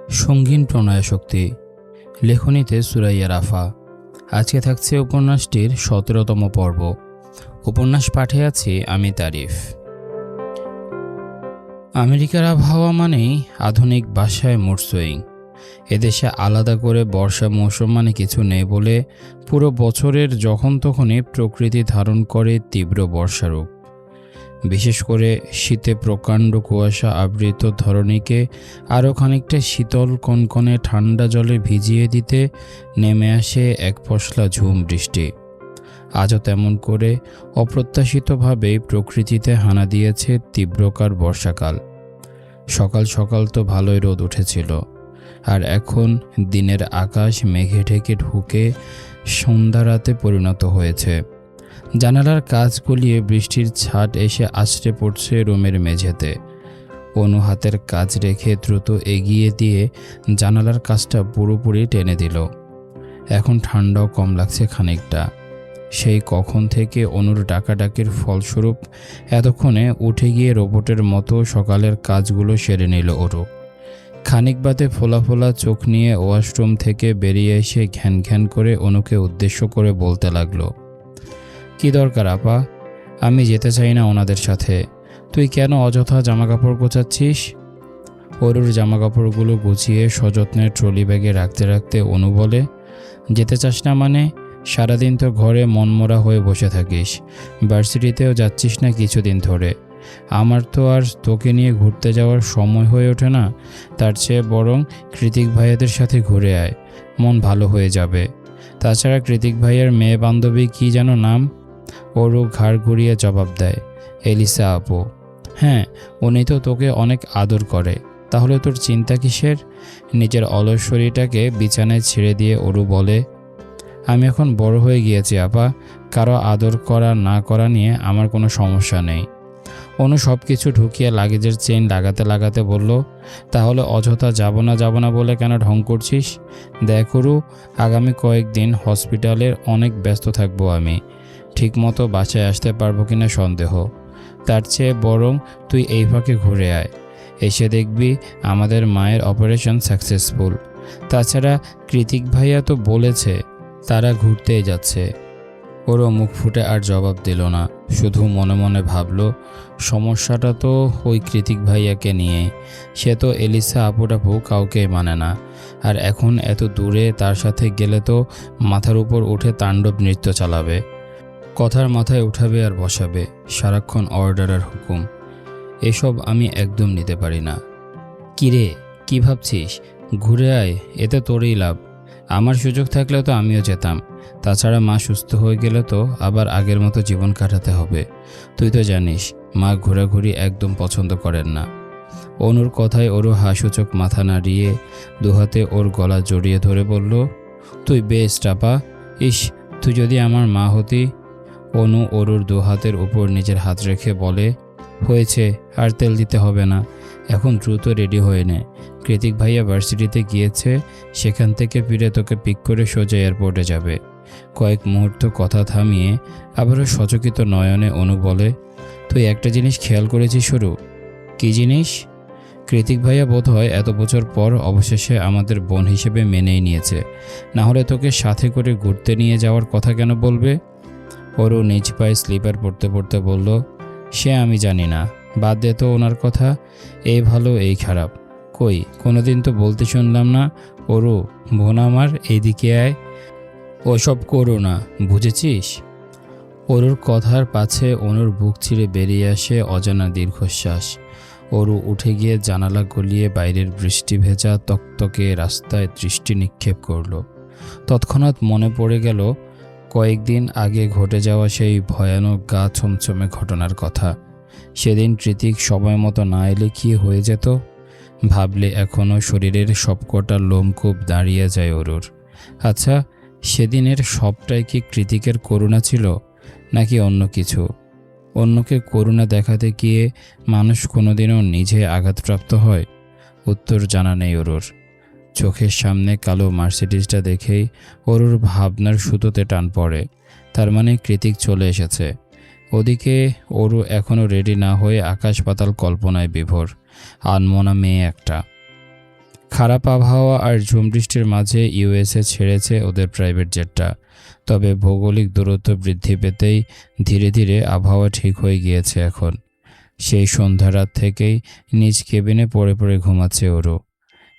সঙ্গীন প্রণয়াশক্তি, লেখনীতে সুরাইয়া রাফা। আজকে থাকছে উপন্যাসটির ১৭তম পর্ব। উপন্যাস পাঠে আছি আমি তারিফ। আমেরিকার আবহাওয়া মানেই আধুনিক ভাষায় মুড সুইং। এদেশে আলাদা করে বর্ষা মৌসুম মানে কিছু নেই বলে পুরো বছরের যখন তখনই প্রকৃতি ধারণ করে তীব্র বর্ষারূপ। বিশেষ করে শীতে প্রকাণ্ড কুয়াশা আবৃত ধরণীকে আরও খানিকটা শীতল কনকনে ঠান্ডা জলে ভিজিয়ে দিতে নেমে আসে এক পশলা ঝুম বৃষ্টি। আজও তেমন করে অপ্রত্যাশিতভাবেই প্রকৃতিতে হানা দিয়েছে তীব্রকার বর্ষাকাল। সকাল সকাল তো ভালোই রোদ উঠেছিল, আর এখন দিনের আকাশ মেঘে ঢেকে ঢুকে সন্ধ্যা রাতে পরিণত হয়েছে। জানালার কাঁচ গলিয়ে বৃষ্টির ছাট এসে আছড়ে পড়ছে রুমের মেঝেতে। অনু হাতের কাজ রেখে দ্রুত এগিয়ে দিয়ে জানালার কাজটা পুরোপুরি টেনে দিল। এখন ঠান্ডাও কম লাগছে খানিকটা। সেই কখন থেকে অনুর ডাকাডাকির ফলস্বরূপ এতক্ষণে উঠে গিয়ে রোবটের মতো সকালের কাজগুলো সেরে নিল ওরু। খানিক বাদে ফোলা ফোলা চোখ নিয়ে ওয়াশরুম থেকে বেরিয়ে এসে ঘ্যান ঘ্যান করে অনুকে উদ্দেশ্য করে বলতে লাগলো, কি দরকার আপা? আমি যেতে চাই না ওনাদের সাথে। তুই কেন অযথা জামাকাপড় গোছাচ্ছিস? অরুর জামাকাপড়গুলো গুছিয়ে সযত্নে ট্রলি ব্যাগে রাখতে রাখতে অনু বলে, যেতে চাস না মানে? সারাদিন তো ঘরে মনমরা হয়ে বসে থাকিস, ভার্সিটিতেও যাচ্ছিস না কিছুদিন ধরে। আমার তো আর তোকে নিয়ে ঘুরতে যাওয়ার সময় হয়ে ওঠে না। তার চেয়ে বরং কৃতিক ভাইয়াদের সাথে ঘুরে আয়, মন ভালো হয়ে যাবে। তাছাড়া কৃতিক ভাইয়ার মেয়ে বান্ধবী কি যেন নাম? ওরও ঘাড় ঘুরিয়ে জবাব দেয়, এলিসা আপু। হ্যাঁ, উনি তো তোকে অনেক আদর করে। তাহলে তোর চিন্তা কিসের? নিজের অলস শরীরটাকে বিছানায় ছেড়ে দিয়ে ওরু বলে, আমি এখন বড় হয়ে গিয়েছি আপা, কারো আদর করা না করা নিয়ে আমার কোনো সমস্যা নেই। অনু সব কিছু ঢুকিয়ে লাগেজের চেইন লাগাতে লাগাতে বলল, তাহলে অযথা যাব না বলে কেন ঢং করছিস? দেখ ওরু, আগামী কয়েকদিন হসপিটালের অনেক ব্যস্ত থাকবো আমি। ঠিকমতো বাসায় আসতে পারবো কিনা সন্দেহ। তার চেয়ে বরং তুই এই ফাঁকে ঘুরে আয়। এসে দেখবি আমাদের মায়ের অপারেশন সাকসেসফুল। তাছাড়া কৃতিক ভাইয়া তো বলেছে তারা ঘুরতেই যাচ্ছে। ওরও মুখ ফুটে আর জবাব দিল না, শুধু মনে মনে ভাবল, সমস্যাটা তো ওই কৃতিক ভাইয়াকে নিয়ে। সে তো এলিসা আপুটাপু কাউকেই মানে না, আর এখন এত দূরে তার সাথে গেলে তো মাথার উপর উঠে তাণ্ডব নৃত্য চালাবে। কথার মাথায় উঠাবে আর বসাবে, সারাক্ষণ অর্ডার আর হুকুম। এসব আমি একদম নিতে পারি না। কিরে, কি ভাবছিস? ঘুরে আয়, এতে তোরই লাভ। আমার সুযোগ থাকলে তো আমিও যেতাম। তাছাড়া মা সুস্থ হয়ে গেলে তো আবার আগের মতো জীবন কাটাতে হবে। তুই তো জানিস মা ঘোরাঘুরি একদম পছন্দ করেন না। অনুর কথায় ওরও হাসূচক মাথা নাড়িয়ে দুহাতে ওর গলা জড়িয়ে ধরে বলল, তুই বেস্ট আপা। ইস, তুই যদি আমার মা হতি। অনু ওরুর দুহাতের উপর নিজের হাত রেখে বলে, হয়েছে, আর তেল দিতে হবে না। এখন দ্রুত রেডি হয়ে নে। কৃতিক ভাইয়া ভার্সিটিতে গিয়েছে, সেখান থেকে ফিরে তোকে পিক করে সোজা এয়ারপোর্টে যাবে। কয়েক মুহূর্ত কথা থামিয়ে আবারও সচকিত নয়নে অনু বলে, তুই একটা জিনিস খেয়াল করেছিস শুরু? কী জিনিস? কৃতিক ভাইয়া বোধহয় এত বছর পর অবশেষে আমাদের বোন হিসেবে মেনেই নিয়েছে। না হলে তোকে সাথে করে ঘুরতে নিয়ে যাওয়ার কথা কেন বলবে? ওরও নিজ পায়ে স্লিপার পড়তে পড়তে বলল, সে আমি জানি না, বাদ দে তো ওনার কথা। এই ভালো এই খারাপ, কই কোনোদিন তো বলতে শুনলাম না, ওরু বোন আমার এইদিকে আয়। ওসব করো না, বুঝেছিস? ওরুর কথার পাছে অনুর বুক ছিঁড়ে বেরিয়ে আসে অজানা দীর্ঘশ্বাস। ওরু উঠে গিয়ে জানালা গলিয়ে বাইরের বৃষ্টি ভেজা তকতকে রাস্তায় দৃষ্টি নিক্ষেপ করল। তৎক্ষণাৎ মনে পড়ে গেল কয়েকদিন আগে ঘটে যাওয়া সেই ভয়ানক গা ছমছমে ঘটনার কথা। সেদিন কৃতিক সময় মতো না এলে কি হয়ে যেত? ভাবলে এখনও শরীরের সবকটা লোমকূপ দাঁড়িয়ে যায় ওরুর। আচ্ছা, সেদিনের সবটাই কি কৃতিকের করুণা ছিল, নাকি অন্য কিছু? অন্যকে করুণা দেখাতে গিয়ে মানুষ কোনোদিনও নিজে আঘাতপ্রাপ্ত হয়? উত্তর জানা নেই ওরুর। চোখের সামনে কালো মার্সিডিজটা দেখেই ওরুর ভাবনার সুতোতে টান পড়ে। তার মানে কৃতিক চলে এসেছে। ওদিকে ওরু এখনও রেডি না হয়ে আকাশ পাতাল কল্পনায় বিভোর। আনমনা মেয়ে একটা। খারাপ আবহাওয়া আর ঝুম বৃষ্টির মাঝে ইউএসএ ছেড়েছে ওদের প্রাইভেট জেটটা। তবে ভৌগোলিক দূরত্ব বৃদ্ধি পেতেই ধীরে ধীরে আবহাওয়া ঠিক হয়ে গিয়েছে এখন। সেই সন্ধ্যা রাত থেকেই নিজ কেবিনে পড়ে পড়ে ঘুমাচ্ছে ওরও।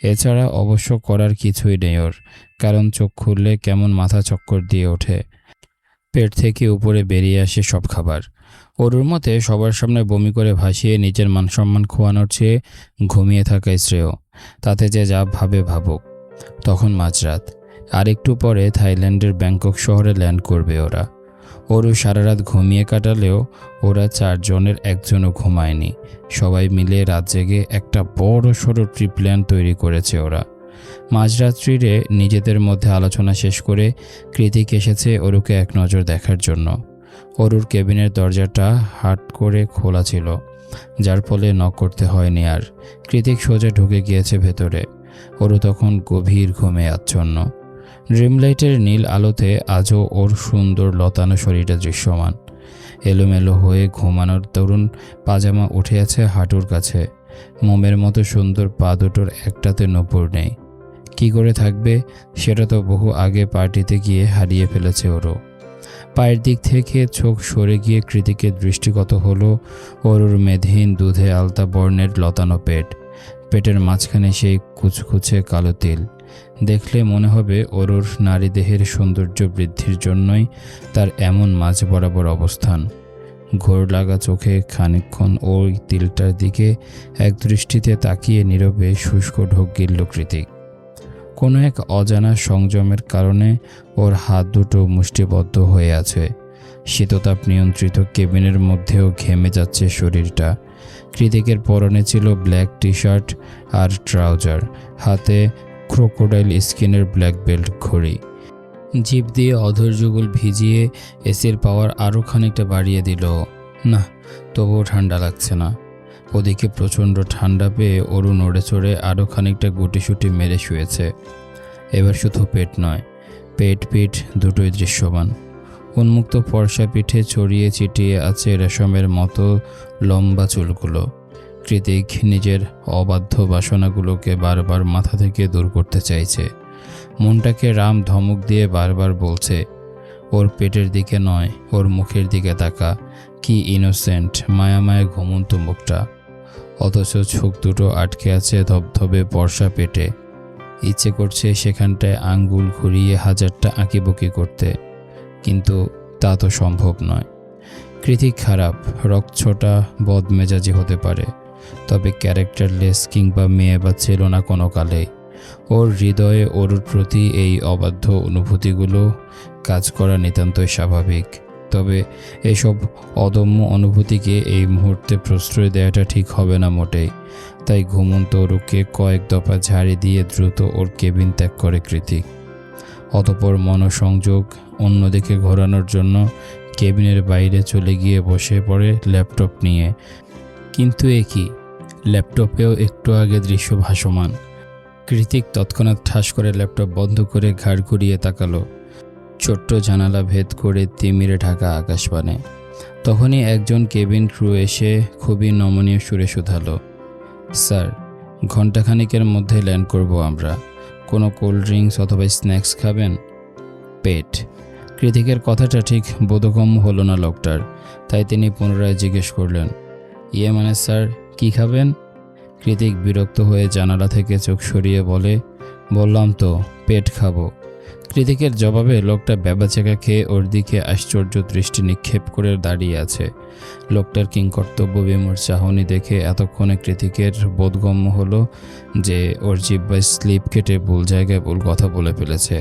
এছাড়া অবশ্য করার কিছুই নেই ওর, কারণ চোখ খুললে কেমন মাথা চক্কর দিয়ে ওঠে, পেট থেকে উপরে বেরিয়ে আসে সব খাবার। ওর মতে সবার সামনে বমি করে ভাসিয়ে নিজের মানসম্মান খোয়ানোর চেয়ে ঘুমিয়ে থাকাই শ্রেয়। তাতে যে যা ভাবে ভাবুক। তখন মাঝরাত, আর একটু পরে থাইল্যান্ডের ব্যাংকক শহরে ল্যান্ড করবে ওরা। ওরও সারা রাত ঘুমিয়ে কাটালেও ওরা 4 জনের একজনও ঘুমায়নি। সবাই মিলে রাত জেগে একটা বড় সড়ো ট্রিপ প্ল্যান তৈরি করেছে ওরা। মাঝরাত্রিরে নিজেদের মধ্যে আলোচনা শেষ করে কৃতিক এসেছে ওরুকে এক নজর দেখার জন্য। ওরুর কেবিনের দরজাটা হাট করে খোলা ছিল, যার ফলে নক করতে হয়নি আর। কৃতিক সোজা ঢুকে গিয়েছে ভেতরে। ওরু তখন গভীর ঘুমে আচ্ছন্ন। ড্রিমলাইটের নীল আলোতে আজও ওর সুন্দর লতানো শরীরটা দৃশ্যমান। এলোমেলো হয়ে ঘুমানোর তরুণ পাজামা উঠে আছে হাঁটুর কাছে। মোমের মতো সুন্দর পা দুটোর একটাতে নূপুর নেই। কি করে থাকবে সেটা তো বহু আগে পার্টিতে গিয়ে হারিয়ে ফেলেছে ওরও। পায়ের দিক থেকে চোখ সরে গিয়ে কৃতিকের দৃষ্টিগত হলো ওরুর মেদহীন দুধে আলতা বর্ণের লতানো পেট। পেটের মাঝখানে সেই কুচকুচে কালো তিল। দেখলে মনে হবে ওরুর নারী দেহের সৌন্দর্য বৃদ্ধির জন্যই তার এমন মাঝ বরাবর অবস্থান। ঘোর লাগা চোখে খানিকক্ষণ ওই তিলটার দিকে এক দৃষ্টিতে তাকিয়ে নীরবে শুষ্ক ঢোক গিলল কৃতিক। কোনো এক অজানা সংযমের কারণে ওর হাত দুটো মুষ্টিবদ্ধ হয়ে আছে। শীততাপ নিয়ন্ত্রিত কেবিনের মধ্যেও ঘেমে যাচ্ছে শরীরটা। কৃতিকের পরনে ছিল ব্ল্যাক টি শার্ট আর ট্রাউজার, হাতে ক্রোকোডাইল স্কিনের ব্ল্যাক বেল্ট ঘড়ি। জিভ দিয়ে অধর যুগল ভিজিয়ে এসির পাওয়ার আরও খানিকটা বাড়িয়ে দিল। না, তবুও ঠান্ডা লাগছে না। ওদিকে প্রচণ্ড ঠান্ডা পেয়ে অরু নড়ে চড়ে আরও খানিকটা গুটিসুটি মেরে শুয়েছে। এবার শুধু পেট নয়, পেট পিঠ দুটোই দৃশ্যমান। উন্মুক্ত ফর্সা পিঠে ছড়িয়ে ছিটিয়ে আছে রেশমের মতো লম্বা চুলগুলো। কৃতিক নিজের অবাধ্য বাসনাগুলোকে বারবার মাথা থেকে দূর করতে চাইছে। মনটাকে রাম ধমক দিয়ে বারবার বলছে, ওর পেটের দিকে নয়, ওর মুখের দিকে তাকা। কি ইনোসেন্ট মায়ামায় ঘুমন্ত মুখটা, অথচ চোখ দুটো আটকে আছে ধবধবে বর্ষা পেটে। ইচ্ছে করছে সেখানটায় আঙ্গুল ঘুরিয়ে হাজারটা আঁকিবুকি করতে, কিন্তু তা তো সম্ভব নয়। কৃতিক খারাপ, রকছোটা, বদমেজাজি হতে পারে, তবে ক্যারেক্টারলেস কিংবা মেয়ে বা ছিল না কোনো কালেই। ওর হৃদয়ে ওর প্রতি এই অবাধ্য অনুভূতিগুলো কাজ করা নিতান্তই স্বাভাবিক। তবে এসব অদম্য অনুভূতিকে এই মুহূর্তে প্রশ্রয় দেওয়াটা ঠিক হবে না মোটেই। তাই ঘুমন্ত ওরুকে কয়েক দফা ঝাড়ি দিয়ে দ্রুত ওর কেবিন ত্যাগ করে কৃতিক। অতঃপর মনোসংযোগ অন্যদিকে ঘোরানোর জন্য কেবিনের বাইরে চলে গিয়ে বসে পড়ে ল্যাপটপ নিয়ে। কিন্তু এ কি, ল্যাপটপেও একটু আগে দৃশ্য ভাসমান। কৃতিক তৎক্ষণাৎ ঠাস করে ল্যাপটপ বন্ধ করে ঘাড় ঘুরিয়ে তাকালো। ছোট্ট জানালা ভেদ করে তিমিরে ঢাকা আকাশবাণে। তখনই একজন কেবিন ক্রু এসে খুবই নমনীয় সুরে শুধালো, স্যার, ঘণ্টাখানিকের মধ্যে ল্যান্ড করব আমরা। কোনো কোল্ড ড্রিঙ্কস অথবা স্ন্যাক্স খাবেন? পেট। কৃতিকের কথাটা ঠিক বোধগম্য হলো না লোকটার, তাই তিনি পুনরায় জিজ্ঞেস করলেন, ইয়ে মানে স্যার, কি খাবেন? কৃতিক বিরক্ত হয়ে জানালা থেকে চোখ সরিয়ে বলে, বললাম তো পেট খাবো। কৃতিকের জবাবে লোকটা ব্যাবাচেকা খেয়ে ওর দিকে আশ্চর্য দৃষ্টি নিক্ষেপ করে দাঁড়িয়ে আছে। লোকটার কিংকর্তব্য বিমূঢ় চাহনি দেখে এতক্ষণে কৃতিকের বোধগম্য হলো যে ওর জিহ্বায় স্লিপ কেটে ভুল জায়গায় ভুল কথা বলে ফেলেছে।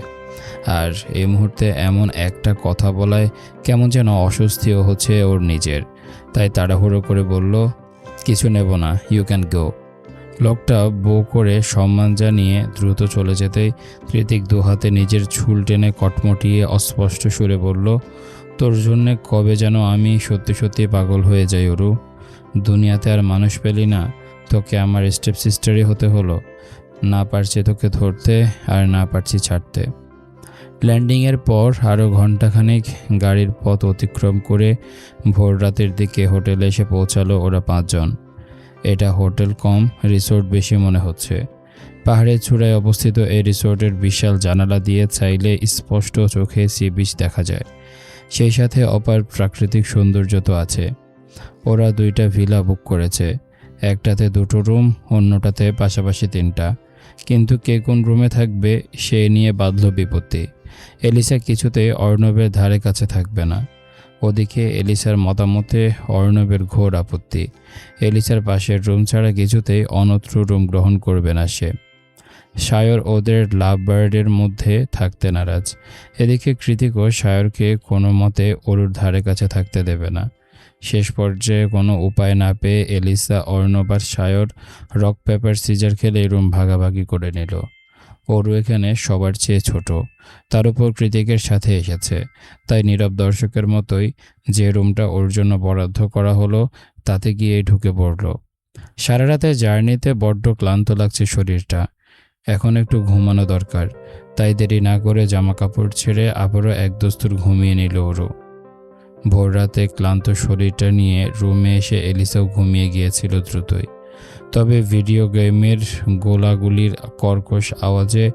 আর এই মুহূর্তে এমন একটা কথা বলায় কেমন যেন অস্বস্তিও হচ্ছে ওর নিজের। তাই তাড়াহুড়ো করে বলল, কিছু নেব না, ইউ ক্যান গো। লোকটা বো করে সম্মান জানিয়ে দ্রুত চলে যেতেই কৃতিক দুহাতে নিজের চুল টেনে কটমটিয়ে অস্পষ্ট সুরে বলল, তোর জন্যে কবে যেন আমি সত্যি সত্যি পাগল হয়ে যাই ওরু। দুনিয়াতে আর মানুষ পেলি না, তোকে আমার স্টেপ সিস্টারই হতে হলো। না পারছি তোকে ধরতে, আর না পারছি ছাড়তে। ল্যান্ডিংয়ের পর আরও ঘণ্টাখানেক গাড়ির পথ অতিক্রম করে ভোর রাতের দিকে হোটেলে এসে পৌঁছালো ওরা 5 জন। এটা হোটেল কম রিসোর্ট বেশি মনে হচ্ছে। পাহাড়ের চূড়ায় অবস্থিত এই রিসোর্টের বিশাল জানালা দিয়ে চাইলে স্পষ্ট চোখে সি বিচ দেখা যায়। সেই সাথে অপার প্রাকৃতিক সৌন্দর্য তো আছে। ওরা 2টা ভিলা বুক করেছে, একটাতে 2টো রুম, অন্যটাতে পাশাপাশি 3টা। কিন্তু কে কোন রুমে থাকবে সে নিয়ে বাঁধল বিপত্তি। এলিসা কিছুতেই অর্ণবের ধারে কাছে থাকবে না। ওদিকে এলিসার মতামতে অর্ণবের ঘোর আপত্তি। এলিসার পাশের রুম ছাড়া কিছুতেই অন্যত্র রুম গ্রহণ করবে না সে। সায়র ওদের লাভ বার্ডের মধ্যে থাকতে নারাজ। এদিকে কৃতিকও সায়রকে কোনো মতে ওর ধারে কাছে থাকতে দেবে না। শেষ পর্যায়ে কোনো উপায় না পেয়ে এলিসা, অর্ণব আর সায়র রক পেপার সিজার খেলে রুম ভাগাভাগি করে নিল। ওরও এখানে সবার চেয়ে ছোট, তার উপর কৃতিকের সাথে এসেছে, তাই নীরব দর্শকের মতোই যে রুমটা ওর জন্য বরাদ্দ করা হলো তাতে গিয়ে ঢুকে পড়ল। সারা রাতের জার্নিতে বড্ড ক্লান্ত লাগছে শরীরটা, এখন একটু ঘুমানো দরকার। তাই দেরি না করে জামা কাপড় ছেড়ে আবারও এক দস্তুর ঘুমিয়ে নিল ওরও। ভোর রাতে ক্লান্ত শরীরটা নিয়ে রুমে এসে এলিসাও ঘুমিয়ে গিয়েছিল দ্রুতই। তবে ভিডিও গেমের গোলাগুলির কর্কশ আওয়াজে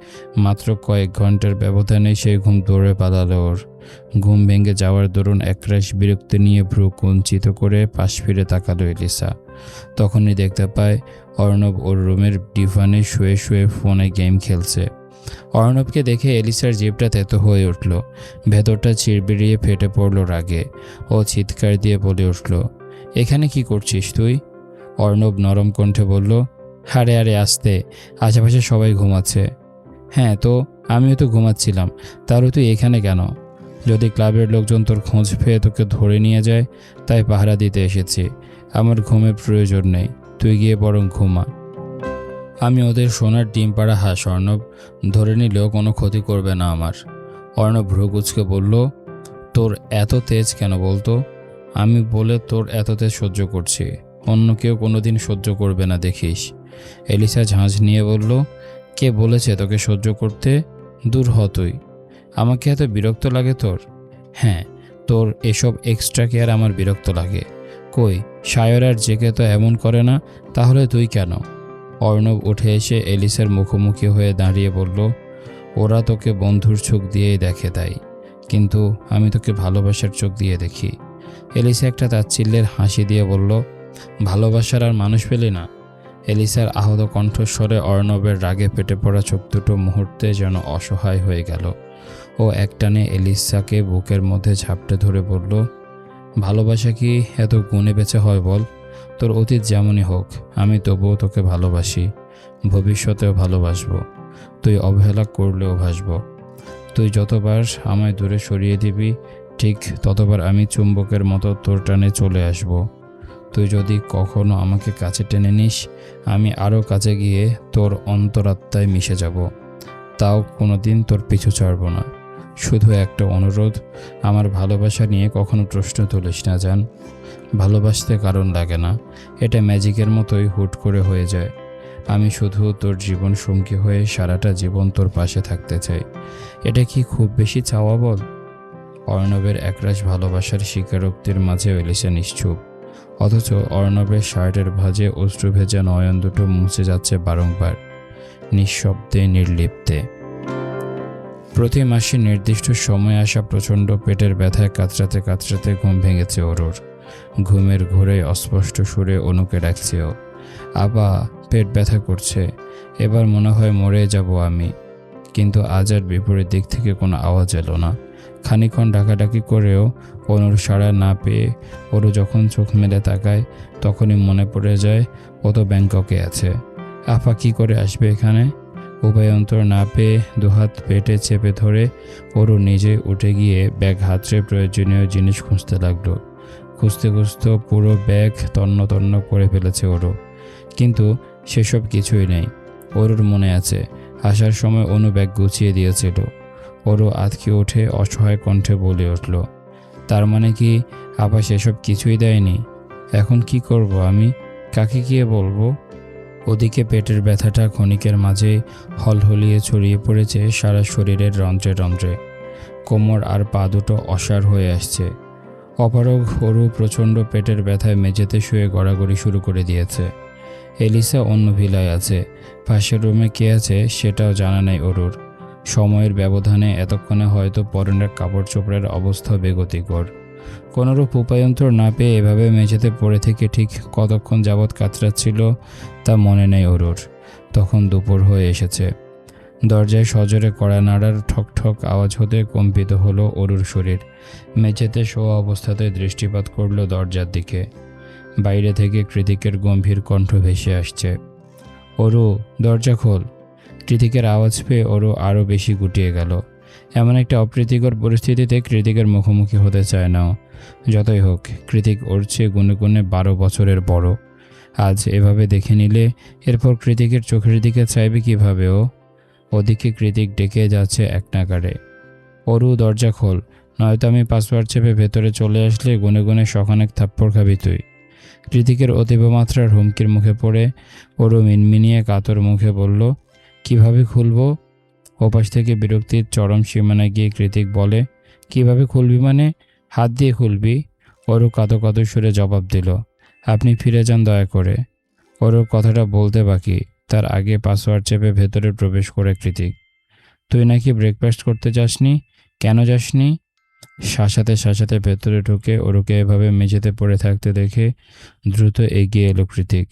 মাত্র কয়েক ঘন্টার ব্যবধানে সেই ঘুম দৌড়ে পালালো ওর। ঘুম ভেঙে যাওয়ার দরুন একরাশ বিরক্তি নিয়ে ভ্রু কুঞ্চিত করে পাশ ফিরে তাকালো এলিসা। তখনই দেখতে পায় অর্ণব ওর রুমের ডিভানে শুয়ে শুয়ে ফোনে গেম খেলছে। অর্ণবকে দেখে এলিসার জিভটা তেতো হয়ে উঠল, ভেতরটা চিরবিড়িয়ে ফেটে পড়ল রাগে। ও চিৎকার দিয়ে বলে উঠল, এখানে কি করছিস তুই? অর্ণব নরম কণ্ঠে বলল, আরে আরে আস্তে, আশেপাশে সবাই ঘুমাচ্ছে। হ্যাঁ তো আমিও তো ঘুমাচ্ছিলাম, তারও তুই এখানে কেন? যদি ক্লাবের লোকজন তোর খোঁজ পেয়ে তোকে ধরে নিয়ে যায় তাই পাহারা দিতে এসেছি। আমার ঘুমের প্রয়োজন নেই, তুই গিয়ে বরং ঘুমা। আমি ওদের সোনার ডিম পাড়া হাঁস অর্ণব, ধরে নিলেও কোনো ক্ষতি করবে না আমার। অর্ণব ভ্রুকুচকে বলল, তোর এত তেজ কেন বলতো? আমি বলে তোর এত তেজ সহ্য করছি, অন্য কেউ কোনোদিন সহ্য করবে না দেখিস। এলিসা ঝাঁঝ নিয়ে বলল, কে বলেছে তোকে সহ্য করতে? দূর হ তুই। আমাকে এত বিরক্ত লাগে তোর? হ্যাঁ, তোর এসব এক্সট্রা কেয়ার আমার বিরক্ত লাগে। কই সায়র আর জেকে তো এমন করে না, তাহলে তুই কেন? অর্ণব উঠে এসে এলিসার মুখোমুখি হয়ে দাঁড়িয়ে বলল, ওরা তোকে বন্ধুর চোখ দিয়েই দেখে তাই, কিন্তু আমি তোকে ভালোবাসার চোখ দিয়ে দেখি। এলিসা একটা তাচ্ছিল্যের হাসি দিয়ে বলল, ভালোবাসার আর মানুষ পেলে না? এলিসার আহত কণ্ঠস্বরে অর্ণবের রাগে পেটে পড়া চোখ দুটো মুহূর্তে যেন অসহায় হয়ে গেল। ও একটানে এলিসাকে বুকের মধ্যে ঝাপটে ধরে বলল, ভালোবাসা কি এত গুণে বেঁচে হয় বল? তোর অতীত যেমনই হোক, আমি তবুও তোকে ভালোবাসি, ভবিষ্যতেও ভালোবাসবো। তুই অবহেলা করলেও ভাসবো। তুই যতবার আমায় দূরে সরিয়ে দিবি ঠিক ততবার আমি চুম্বকের মতো তোর টানে চলে আসব। তুই যদি কখনো আমাকে কাছে টেনে নিস, আমি আরও কাছে গিয়ে তোর অন্তরাত্মায় মিশে যাব। তাও কোনোদিন তোর পিছু ছাড়ব না। শুধু একটা অনুরোধ, আমার ভালোবাসা নিয়ে কখনো প্রশ্ন তুলিস না জান। ভালোবাসতে কারণ লাগে না, এটা ম্যাজিকের মতোই হুট করে হয়ে যায়। আমি শুধু তোর জীবন সঙ্গী হয়ে সারাটা জীবন তোর পাশে থাকতে চাই। এটা কি খুব বেশি চাওয়া বল? অর্ণবের একরাশ ভালোবাসার স্বীকারোক্তির মাঝে এলিসা নিশ্চুপ, অথচ অর্ণবের শার্টের ভাঁজে অশ্রু ভেজা নয়ন দুটো মুছে যাচ্ছে বারংবার, নিঃশব্দে নির্লিপ্তে। প্রতি মাসে নির্দিষ্ট সময়ে আসা প্রচণ্ড পেটের ব্যথায় কাতরাতে কাতরাতে ঘুম ভেঙেছে ওর। ঘুমের ঘোরে অস্পষ্ট সুরে অনুকে ডাকছে ও, আবা পেট ব্যথা করছে, এবার মনে হয় মরে যাব আমি। কিন্তু আজ আর বিপরীত দিক থেকে কোনো আওয়াজ এলো না। খানিকক্ষণ ডাকাডাকি করেও অনুর সাড়া না পেয়ে ওরও যখন চোখ মেলে তাকায় তখনই মনে পড়ে যায় ও তো ব্যাংককে আছে। আপা কি করে আসবে এখানে? উভয়ন্তর না পেয়ে দুহাত পেটে চেপে ধরে ওরও নিজে উঠে গিয়ে ব্যাগ হাতড়ে প্রয়োজনীয় জিনিস খুঁজতে লাগলো। খুঁজতে খুঁজতে পুরো ব্যাগ তন্ন তন্ন করে ফেলেছে ওরও, কিন্তু সেসব কিছুই নেই। ওর মনে আছে আসার সময় অনু ব্যাগ গুছিয়ে দিয়েছিল। ওরও আতকে ওঠে অসহায় কণ্ঠে বলে উঠল, তার মানে কি আপা সেসব কিছুই দেয়নি? এখন কি করব আমি? কাকে গিয়ে বলবো? ওদিকে পেটের ব্যথাটা ক্ষণিকের মাঝে হলহলিয়ে ছড়িয়ে পড়েছে সারা শরীরের রন্ধ্রে রন্ধ্রে। কোমর আর পা দুটো অসাড় হয়ে আসছে। অপারগ হরু প্রচণ্ড পেটের ব্যথায় মেঝেতে শুয়ে গড়াগড়ি শুরু করে দিয়েছে। এলিসা অন্য ভিলায় আছে, পাশের রুমে কে আছে সেটাও জানা নেই অরুর। সময়ের ব্যবধানে এতক্ষণে হয়তো পরনের কাপড় চোপড়ের অবস্থা বেগতিকর। কোনোরূপ উপায়ন্তর না পেয়ে এভাবে মেঝেতে পড়ে থেকে ঠিক কতক্ষণ যাবৎ কাতরাচ্ছিল তা মনে নেই অরুর। তখন দুপুর হয়ে এসেছে। দরজায় সজোরে কড়া নাড়ার ঠক ঠক আওয়াজ হতে কম্পিত হলো অরুর শরীর। মেঝেতে শোয়া অবস্থাতে দৃষ্টিপাত করল দরজার দিকে। বাইরে থেকে কৃতিকের গম্ভীর কণ্ঠ ভেসে আসছে, অরু দরজা খোল। কৃতিকের আওয়াজ পেয়ে অরু আরও বেশি গুটিয়ে গেল। এমন একটা অপ্রীতিকর পরিস্থিতিতে কৃতিকের মুখোমুখি হতে চায় না। যতই হোক, কৃতিক ওর চেয়ে গুনে গুনে 12 বছরের বড়। আজ এভাবে দেখে নিলে এরপর কৃতিকের চোখের দিকে চাইবে কিভাবে ও? ওদিকে কৃতিক ডেকে যাচ্ছে এক নাগাড়ে, অরু দরজা খোল, নয়তো আমি পাসওয়ার্ড চেপে ভেতরে চলে আসলে গুনে গুনে শখানেক থাপ্পড় খাবি তুই। কৃতিকের অতীবমাত্রার হুমকির মুখে পড়ে অরু মিনমিনিয়ে কাতর মুখে বলল, কিভাবে খুলবো? ওপাশ থেকে বিরক্তির চরম সীমানায় গিয়ে কৃতিক বলে, কিভাবে খুলবি মানে? হাত দিয়ে খুলবি। অরু কাঁদো কাঁদো সুরে জবাব দিল, আপনি ফিরে যান দয়া করে। অরুর কথাটা বলতে বাকি, তার আগে পাসওয়ার্ড চেপে ভেতরে প্রবেশ করে কৃতিক, তুই নাকি ব্রেকফাস্ট করতে যাসনি? কেন যাসনি? শাসাতে ভেতরে ঢুকে অরুকে এভাবে মেঝেতে পড়ে থাকতে দেখে দ্রুত এগিয়ে এলো কৃতিক।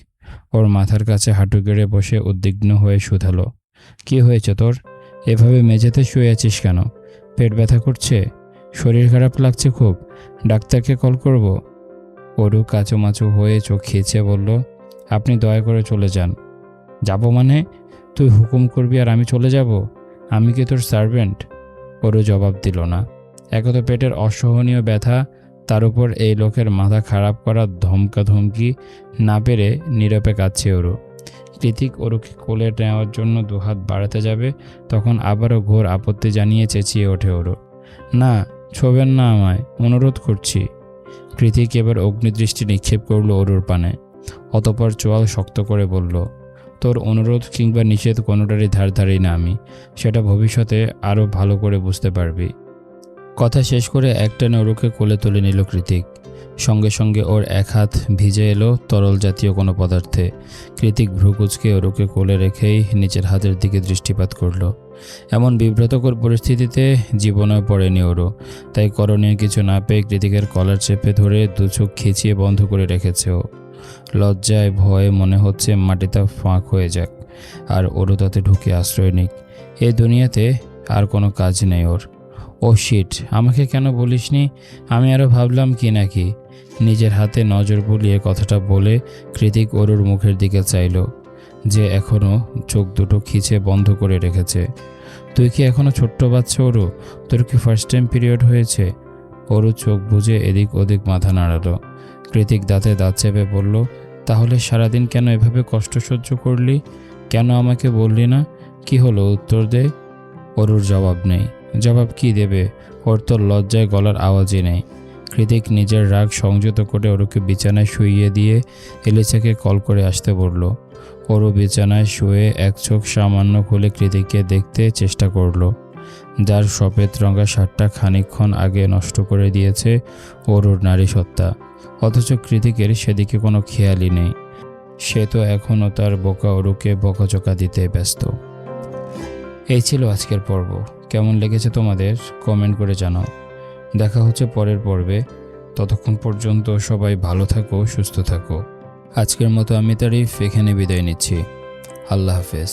ওর মাথার কাছে হাঁটু গেড়ে বসে উদ্বিগ্ন হয়ে শুধালো, কি হয়েছে তোর? এভাবে মেঝেতে শুয়ে আছিস কেন? পেট ব্যথা করছে? শরীর খারাপ লাগছে খুব? ডাক্তারকে কল করব? অরু কাঁচুমাচু হয়ে চোখ খিঁচে বলল, আপনি দয়া করে চলে যান। যাব মানে? তুই হুকুম করবি আর আমি চলে যাব? আমি কি তোর সার্ভেন্ট? অরু জবাব দিল না। একে তো পেটের অসহনীয় ব্যথা, তার উপর এই লোকের মাথা খারাপ করা ধমকাধমকি না পেরে নীরবে কাঁদছে অরু। কৃতিক অরুকে কোলে নেওয়ার জন্য দুহাত বাড়াতে যাবে, তখন আবারও ঘোর আপত্তি জানিয়ে চেঁচিয়ে ওঠে অরু, না, ছোবেন না আমায়, অনুরোধ করছি। কৃতিক এবার অগ্নিদৃষ্টি নিক্ষেপ করল অরুর পানে, অতপর চোয়াল শক্ত করে বলল, তোর অনুরোধ কিংবা নিষেধ কোনোটারই ধারি না আমি, সেটা ভবিষ্যতে আরও ভালো করে বুঝতে পারবি। কথা শেষ করে একটানে অরুকে কোলে তুলে নিল কৃতিক। সঙ্গে সঙ্গে ওর এক হাত ভিজে এলো তরল জাতীয় কোনো পদার্থে। কৃতিক ভ্রুকুচকে অরুকে কোলে রেখেই নিচের হাতের দিকে দৃষ্টিপাত করল। এমন বিব্রতকর পরিস্থিতিতে জীবনেও পড়েনি অরু, তাই করণীয় কিছু না পেয়ে কৃতিকের কলার চেপে ধরে দু চোখ খিঁচিয়ে বন্ধ করে রেখেছে ও। লজ্জায় ভয়ে মনে হচ্ছে মাটিতে ফাঁক হয়ে যাক, আর অরু তাতে ঢুকে আশ্রয় নিক। এই দুনিয়াতে আর কোনো কাজ নেই ওর। ও শিট, আমাকে কেন বলিসনি? আমি আরও ভাবলাম কি নাকি। নিজের হাতে নজর বুলিয়ে কথাটা বলে কৃতিক অরুর মুখের দিকে চাইল, যে এখনও চোখ দুটো খিঁচে বন্ধ করে রেখেছে। তুই কি এখনও ছোট্ট বাচ্চা অরু? তোর কি ফার্স্ট টাইম পিরিয়ড হয়েছে? অরু চোখ বুজে এদিক ওদিক মাথা নাড়ালো। কৃতিক দাঁতে দাঁত চেপে বলল, তাহলে সারাদিন কেন এভাবে কষ্ট সহ্য করলি? কেন আমাকে বললি না? কি হলো, উত্তর দে। অরুর জবাব নেই। জবাব কি দেবে? ওর তো লজ্জায় গলার আওয়াজই নেই। কৃতিক নিজের রাগ সংযত করে অরুকে বিছানায় শুইয়ে দিয়ে এলিসাকে কল করে আসতে বলল। অরু বিছানায় শুয়ে এক চোখ সামান্য খুলে কৃতিককে দেখতে চেষ্টা করল, যার সফেদ রঙা শার্টটা খানিকক্ষণ আগে নষ্ট করে দিয়েছে অরুর নারী সত্তা। অথচ কৃতিকের সেদিকে কোনো খেয়ালই নেই। সে তো এখনও তার বোকা অরুকে বকাচকা দিতে ব্যস্ত। এই ছিল আজকের পর্ব। কেমন লেগেছে তোমাদের কমেন্ট করে জানাও। দেখা হচ্ছে পরের পর্বে। ততক্ষণ পর্যন্ত সবাই ভালো থাকো, সুস্থ থাকো। আজকের মতো আমি তারিফ এখানে বিদায় নিচ্ছি। আল্লাহ হাফেজ।